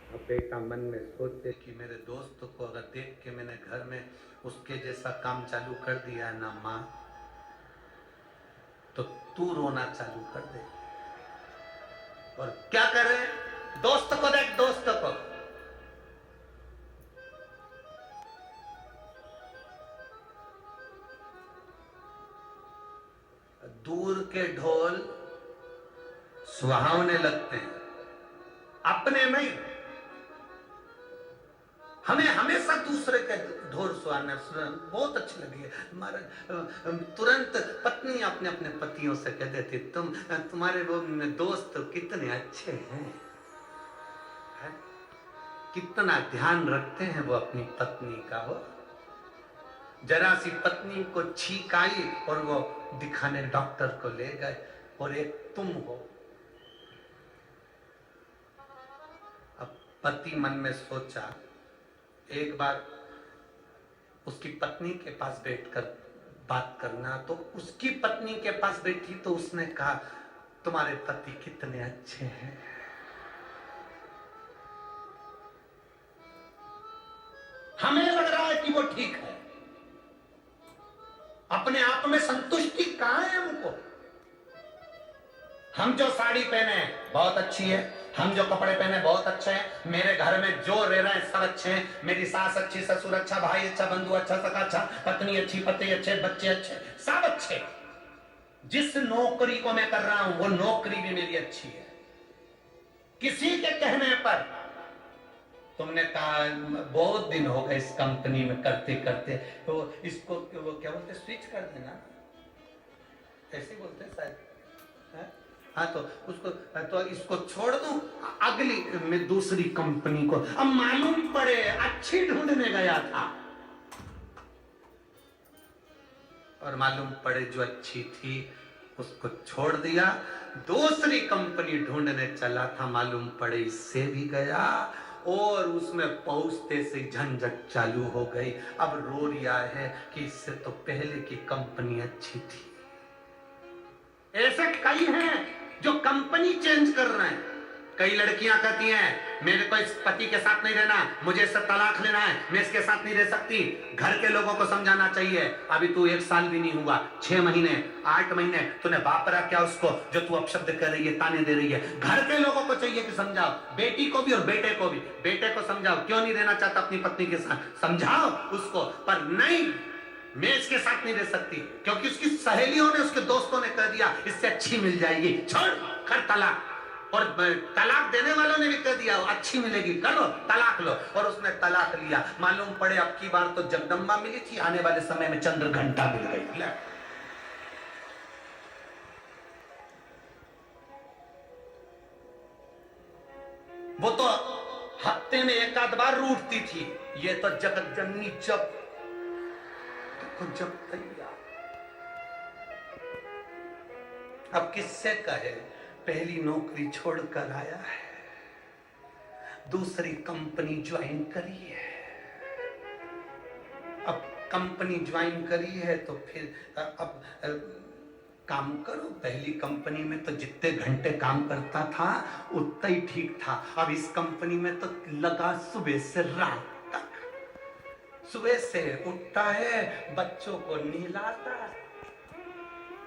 अब बेटा मन में सोचे कि मेरे दोस्त को अगर देख के मैंने घर में उसके जैसा काम चालू कर दिया है ना माँ, तो तू रोना चालू कर दे। और क्या करे, दोस्त को देख, दोस्त को दूर के ढोल सुहावने लगते हैं, अपने में हमें हमेशा दूसरे के ढोल सुहाना बहुत अच्छी लगी है। हमारे तुरंत पत्नी अपने अपने पतियों से कह देती, तुम्हारे वो दोस्त कितने अच्छे हैं, है? कितना ध्यान रखते हैं वो अपनी पत्नी का। हो जरा सी पत्नी को छींक आई और वो दिखाने डॉक्टर को ले गए, और एक तुम हो। अब पति मन में सोचा, एक बार उसकी पत्नी के पास बैठकर बात करना, तो उसकी पत्नी के पास बैठी तो उसने कहा, तुम्हारे पति कितने अच्छे हैं। हमें लग रहा है कि वो ठीक है, अपने आप में संतुष्टि कहां है हमको। हम जो साड़ी पहने बहुत अच्छी है, हम जो कपड़े पहने बहुत अच्छे हैं, मेरे घर में जो रह रहे हैं सब अच्छे हैं, मेरी सास अच्छी, ससुर अच्छा, भाई अच्छा, बंधु अच्छा, सखा अच्छा, पत्नी अच्छी, पति अच्छे, बच्चे अच्छे, सब अच्छे। जिस नौकरी को मैं कर रहा हूं वो नौकरी भी मेरी अच्छी है। किसी के कहने पर तुमने कहा बहुत दिन हो गए इस कंपनी में करते करते, तो इसको वो क्या बोलते, स्विच कर देना, ऐसे बोलते हैं शायद। हाँ तो उसको, तो इसको छोड़ दूं, अगली में दूसरी कंपनी को। अब मालूम पड़े अच्छी ढूंढने गया था, और मालूम पड़े जो अच्छी थी उसको छोड़ दिया, दूसरी कंपनी ढूंढने चला था, मालूम पड़े इससे भी गया, और उसमें पहुंचते से झंझट चालू हो गई। अब रो रहा है कि इससे तो पहले की कंपनी अच्छी थी। ऐसे कई हैं जो कंपनी चेंज कर रहे हैं। कई लड़कियां कहती हैं मेरे को इस पति के साथ नहीं रहना, मुझे इससे तलाक लेना है, मैं इसके साथ नहीं रह सकती। घर के लोगों को समझाना चाहिए, अभी तू 1 साल भी नहीं हुआ, 6 महीने 8 महीने तूने वापरा क्या उसको जो तू अपशब्द कर रही है, ताने दे रही है। घर के लोगों को चाहिए कि समझाओ, बेटी को भी और बेटे को भी। बेटे को समझाओ क्यों नहीं रहना चाहता अपनी पत्नी के साथ, समझाओ उसको, पर नहीं मैं इसके साथ नहीं रह सकती क्योंकि उसकी सहेलियों ने, उसके दोस्तों ने कह दिया इससे अच्छी मिल जाएगी, छोड़ कर तलाक। और तलाक देने वालों ने भी कह दिया अच्छी मिलेगी, कर लो तलाक लो, और उसने तलाक लिया। मालूम पड़े अब की बार तो जगदम्बा मिली थी, आने वाले समय में चंद्र घंटा मिल गई। वो तो हफ्ते में 1 आध बार रूठती थी, ये तो जगत जननी जब जब तैयार। अब किससे कहे, पहली नौकरी छोड़कर आया है, दूसरी कंपनी ज्वाइन करी है। अब कंपनी ज्वाइन करी है तो फिर अब काम करो। पहली कंपनी में तो जितने घंटे काम करता था उतना ही ठीक था, अब इस कंपनी में तो लगा सुबह से रात तक। सुबह से उठता है, बच्चों को नहलाता,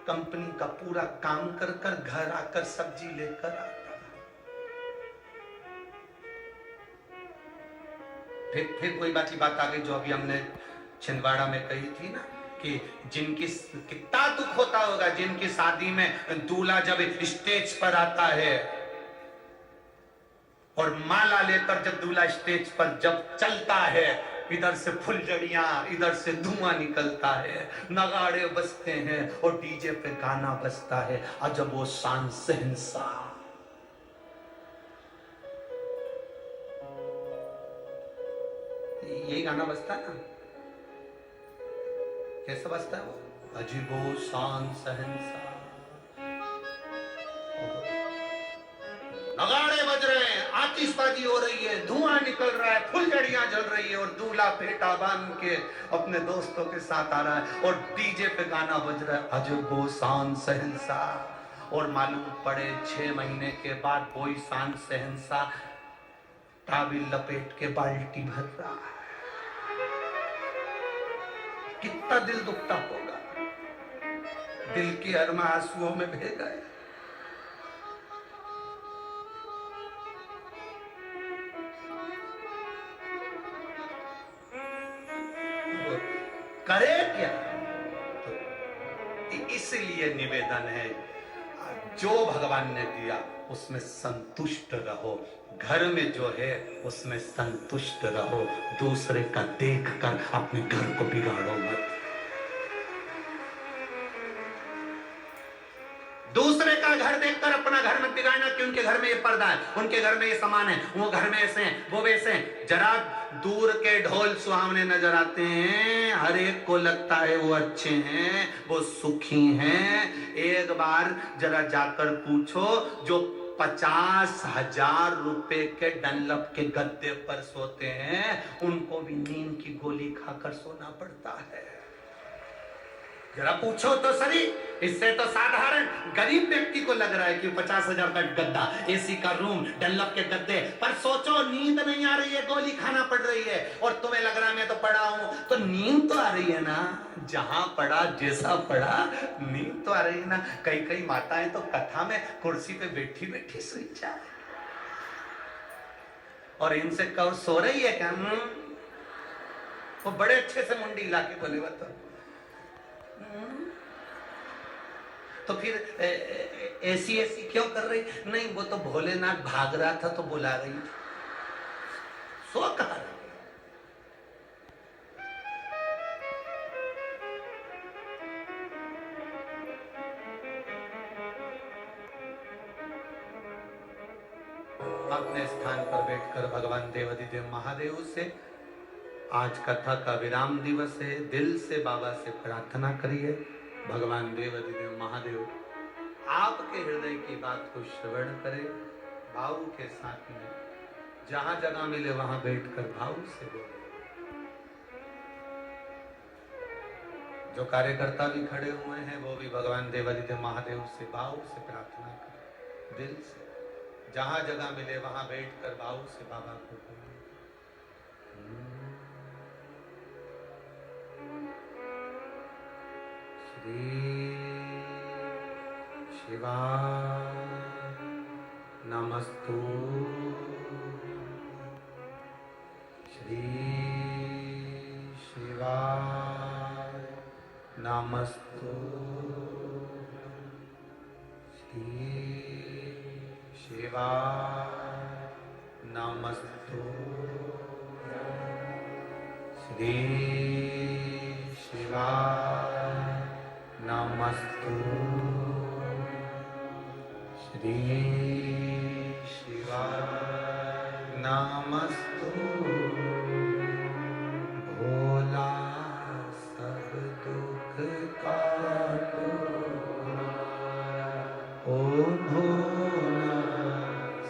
कंपनी का पूरा काम कर कर घर आकर सब्जी लेकर आता। फिर कोई बात की बात आ गई जो अभी हमने छिंदवाड़ा में कही थी ना, कि जिनकी कितना दुख होता होगा जिनकी शादी में दूल्हा जब स्टेज पर आता है और माला लेकर जब दूल्हा स्टेज पर जब चलता है, इधर से फुलझड़ियां, इधर से धुआं निकलता है, नगाड़े बजते हैं और डीजे पे गाना बजता है, अजब वो शान शहंशाह। यही गाना बजता है ना, कैसा बजता है वो, अजीबो शान शहंशाह। नगाड़े बज रहे हैं, आतिशबाजी हो रही है, धुआं निकल रहा है, फुलझड़ियां जल रही है, और दूल्हा फेटा बांध के अपने दोस्तों के साथ आ रहा है और डीजे पे गाना बज रहा है, अजबो शान शहंशाह। और मालूम पड़े 6 महीने के बाद वही शान शहंशाह टाबिल लपेट के बाल्टी भर रहा है। कितना दिल दुखता होगा, दिल की अरमा आंसुओं में बह गए। करे क्या? तो इसलिए निवेदन है, जो भगवान ने दिया उसमें संतुष्ट रहो। घर में जो है उसमें संतुष्ट रहो। दूसरे का देखकर अपने घर को बिगाड़ो मत। दूसरे का घर देखकर अपना घर मत बिगाड़ना कि उनके घर में ये पर्दा है, उनके घर में ये सामान है, वो घर में ऐसे हैं, वो वैसे हैं। जरा दूर के ढोल सुहावने नजर आते हैं, हर एक को लगता है वो अच्छे हैं, वो सुखी हैं। एक बार जरा जाकर पूछो, जो 50,000 रुपए के डनलप के गद्दे पर सोते हैं, उनको भी नींद की गोली खाकर सोना पड़ता है। जरा पूछो तो सही। इससे तो साधारण गरीब व्यक्ति को लग रहा है कि 50,000 का गद्दा, एसी का रूम, डनलप के गद्दे पर सोचो नींद नहीं आ रही है, गोली खाना पड़ रही है। और तुम्हें लग रहा है मैं तो पड़ा हूं, तो नींद तो आ रही है ना। जहां पड़ा, जैसा पड़ा, नींद तो आ रही है ना। कई कई माताएं तो कथा में कुर्सी पे बैठी बैठी सोई जाए, और इनसे कहो सो रही है क्या? वो बड़े अच्छे से मुंडी ला के बोले बता। तो फिर ऐसी ऐसी क्यों कर रही? नहीं, वो तो भोलेनाथ भाग रहा था तो बुला रही थी। सो कहा रही। अपने स्थान पर बैठकर भगवान देवाधिदेव महादेव से आज कथा का विराम दिवस है। दिल से बाबा से प्रार्थना करिए, भगवान देवाधिदेव महादेव आपके हृदय की बात को श्रवण करें, भाव के साथ में। जहां जगह मिले वहां बैठकर भाव से बोले। जो कार्यकर्ता भी खड़े हुए हैं वो भी भगवान देवाधिदेव महादेव से भाव से प्रार्थना करें, दिल से। जहां जगह मिले वहां बैठकर भाव से बाबा को बोले। श्री शिवाय नमस्तु, श्री शिवाय नमस्तु, श्री शिवाय नमस्तु, श्री शिवाय नमस्तु, श्री शिवाय नमस्तु। भोला सब दुख काटो, ओ भोला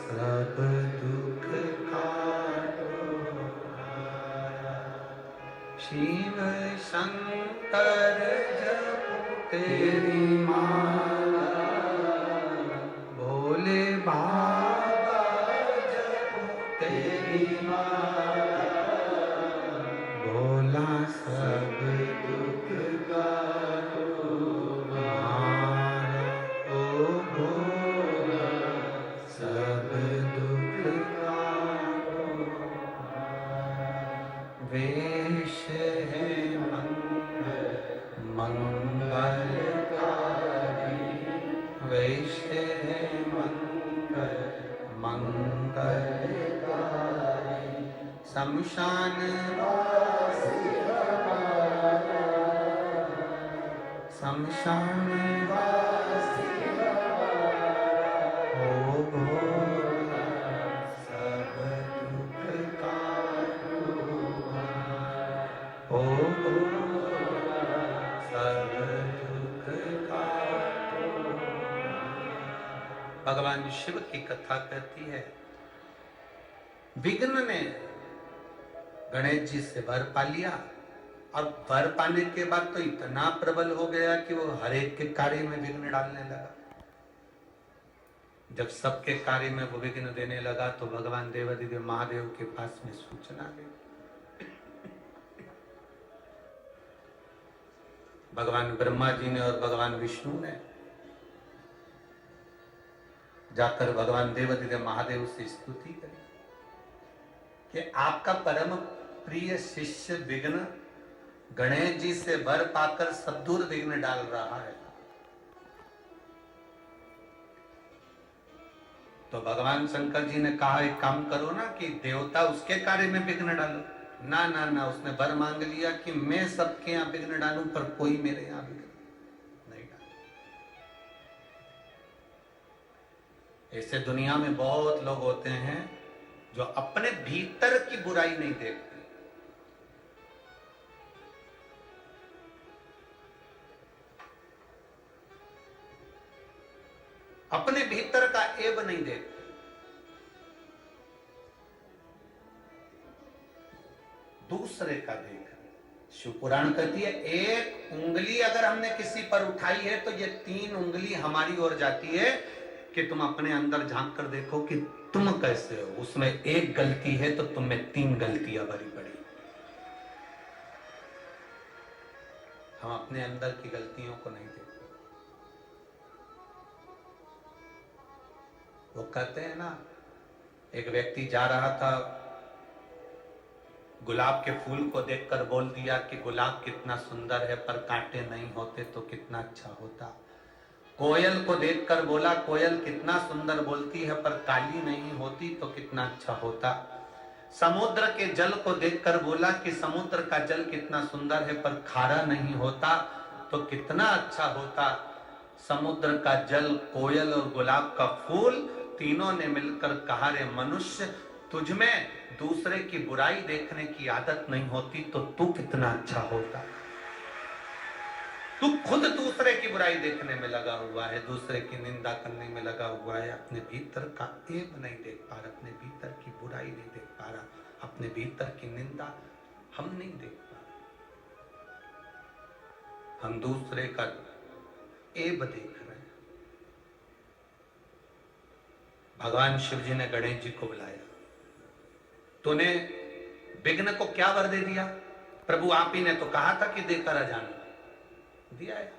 सब दुख काटो। शिव शंकर जप तेरी माला, भोले बाबा जप तेरी माला। भोला सब दुख काटो हमारा, ओ भोला सब दुख काटो। वेश है मंगलकारी, वेश है मंगलकारी। शमशान वासी हमारा, शमशान वासी हमारा। ओ भोला सब दुख काटो हमारा, ओ भोला सब दुख काटो। भगवान शिव की कथा कहती है, विघ्न ने गणेश जी से वर पा लिया। अब वर पाने के बाद तो इतना प्रबल हो गया कि वो हर एक के कार्य में विघ्न डालने लगा। जब सबके कार्य में वो विघ्न देने लगा तो भगवान देवादिदेव महादेव के पास में सूचना गई। भगवान ब्रह्मा जी ने और भगवान विष्णु ने जाकर भगवान देवादिदेव महादेव से स्तुति करी कि आपका परम प्रिय शिष्य विघ्न गणेश जी से वर पाकर सब दूर विघ्न डाल रहा है। तो भगवान शंकर जी ने कहा एक काम करो ना कि देवता उसके कार्य में विघ्न डालो। ना ना ना, उसने वर मांग लिया कि मैं सबके यहाँ विघ्न डालूं पर कोई मेरे यहाँ विघ्न नहीं डाले। ऐसे दुनिया में बहुत लोग होते हैं जो अपने भीतर की बुराई नहीं देखते, अपने भीतर का ऐब नहीं देखते। दूसरे का देख। शिव पुराण कहती है एक उंगली अगर हमने किसी पर उठाई है तो ये 3 उंगली हमारी ओर जाती है कि तुम अपने अंदर झांक कर देखो कि तुम कैसे हो। उसमें एक गलती है तो तुम में 3 गलतियां भरी पड़ी। हम अपने अंदर की गलतियों को नहीं देखते। वो कहते हैं ना, एक व्यक्ति जा रहा था, गुलाब के फूल को देखकर बोल दिया कि गुलाब कितना सुंदर है पर कांटे नहीं होते तो कितना अच्छा होता। कोयल को देखकर बोला कोयल कितना सुंदर बोलती है पर काली नहीं होती तो कितना अच्छा होता। समुद्र के जल को देखकर बोला कि समुद्र का जल कितना सुंदर है पर खारा नहीं होता तो कितना अच्छा होता। समुद्र का जल, कोयल और गुलाब का फूल तीनों ने मिलकर कहा, रे मनुष्य, तुझमें दूसरे की बुराई देखने की आदत नहीं होती तो तू कितना अच्छा होता। तू खुद दूसरे की बुराई देखने में लगा हुआ है, दूसरे की निंदा करने में लगा हुआ है, अपने भीतर का ऐब नहीं देख पा रहा, अपने भीतर की बुराई नहीं देख पा रहा, अपने भीतर की निंदा हम नहीं देख पा रहे, हम दूसरे का ऐब देख रहे हैं। भगवान शिव जी ने गणेश जी को बुलाया, तूने विघ्न को क्या वर दे दिया? प्रभु आप ही ने तो कहा था कि देकर आ जाना, दिया है।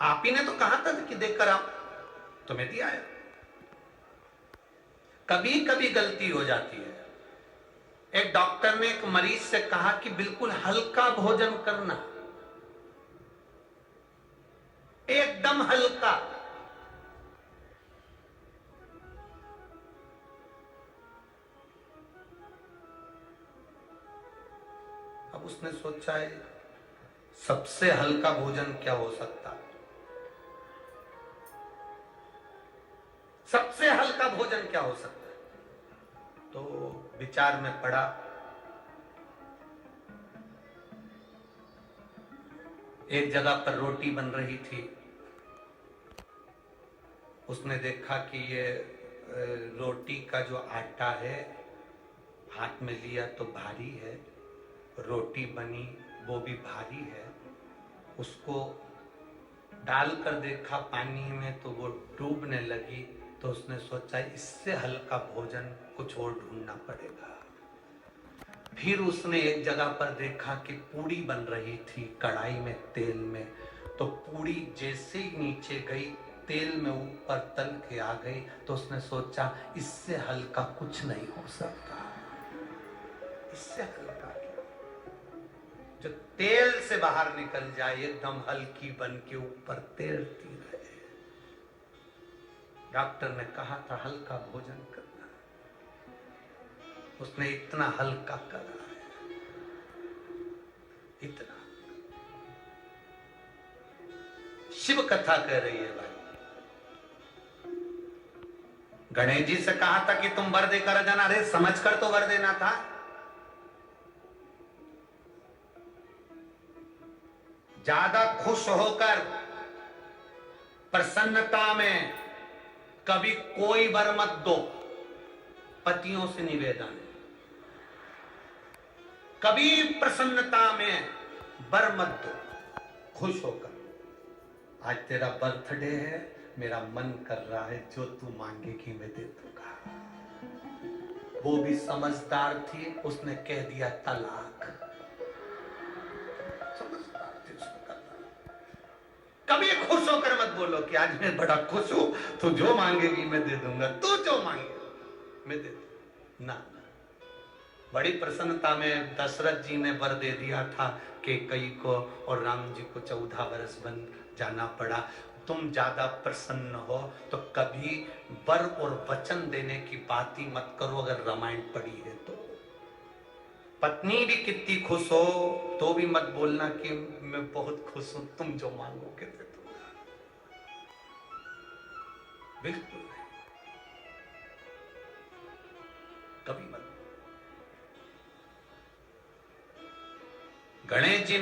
आप ही ने तो कहा था कि देकर आओ, तुम्हें दिया है। कभी कभी गलती हो जाती है। एक डॉक्टर ने एक मरीज से कहा कि बिल्कुल हल्का भोजन करना, एकदम हल्का। अब उसने सोचा है सबसे हल्का भोजन क्या हो सकता है, सबसे हल्का भोजन क्या हो सकता है। तो विचार में पड़ा, एक जगह पर रोटी बन रही थी। उसने देखा कि ये रोटी का जो आटा है हाथ में लिया तो भारी है, रोटी बनी वो भी भारी है। उसको डालकर देखा पानी में तो वो डूबने लगी। तो उसने सोचा इससे हल्का भोजन कुछ और ढूंढना पड़ेगा। फिर उसने एक जगह पर देखा कि पूड़ी बन रही थी कढ़ाई में तेल में। तो पूड़ी जैसे ही नीचे गई तेल में ऊपर तल के आ गई। तो उसने सोचा इससे हल्का कुछ नहीं हो सकता, इससे हल्का क्या, जो तेल से बाहर निकल जाए एकदम हल्की बन के ऊपर तैरती रहे। डॉक्टर ने कहा था हल्का भोजन करना, उसने इतना हल्का करा है, इतना। शिव कथा कह रही है भाई। गणेश जी से कहा था कि तुम वर देकर जाना, अरे समझ कर तो वर देना था। ज्यादा खुश होकर प्रसन्नता में कभी कोई वर मत दो। पतियों से निवेदन, कभी प्रसन्नता में वर मत दो, खुश होकर। आज तेरा बर्थडे है, मेरा मन कर रहा है जो तू मांगेगी मैं दे दूंगा। वो भी समझदार थी, उसने कह दिया तलाक। समझदार थी, उसने कहा। कभी खुश होकर मत बोलो कि आज मैं बड़ा खुश हूं, तू जो मांगेगी मैं दे दूंगा, तू जो मांगेगी मैं दे दूंगा ना। बड़ी प्रसन्नता में दशरथ जी ने वर दे दिया था कैकेयी को, और राम जी को 14 वर्ष बन जाना पड़ा। तुम ज्यादा प्रसन्न हो तो कभी वर और वचन देने की बात ही मत करो, अगर रामायण पढ़ी है तो। पत्नी भी कितनी खुश हो तो भी मत बोलना कि मैं बहुत खुश हूं, तुम जो मांगोगे दे दूंगा। बिल्कुल नहीं, कभी मत। गणेश जी